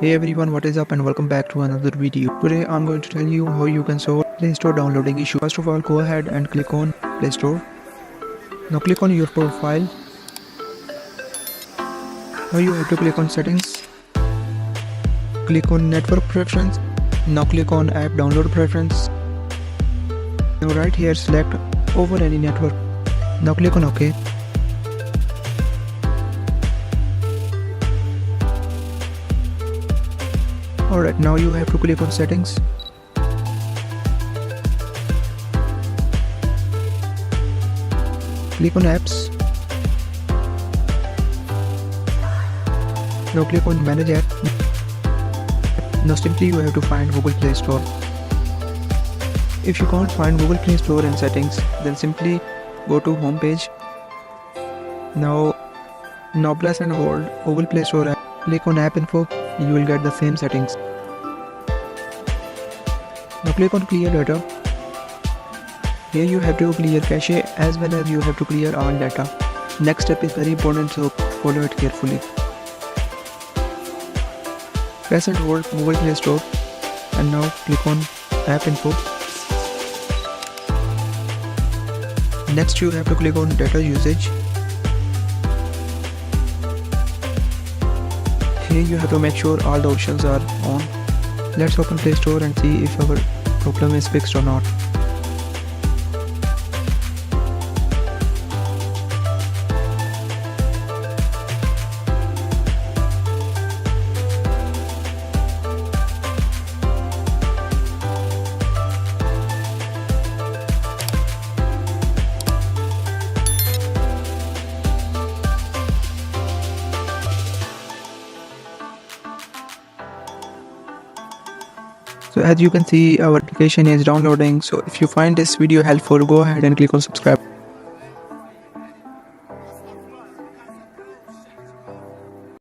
Hey everyone, what is up and welcome back to another video. Today I'm going to tell you how you can solve Play Store downloading issue. First of all, go ahead and click on Play Store. Now click on your profile. Now you have to click on settings. Click on network preference. Now click on app download preference. Now right here select over any network. Now click on OK. Alright, now you have to click on settings. Click on apps. Now click on manage app. Now simply you have to find Google Play Store. If you can't find Google Play Store in settings, then simply go to home page. Now press and hold Google Play Store app. Click on app info. You will get the same settings. Now click on clear data. Here you have to clear cache as well as you have to clear all data. Next step is very important, so follow it carefully. Press and hold Google Play Store and now click on app info. Next you have to click on data usage. Here you have to make sure all the options are on. Let's open Play Store and see if our problem is fixed or not. So as you can see, our application is downloading. So if you find this video helpful, go ahead and click on subscribe.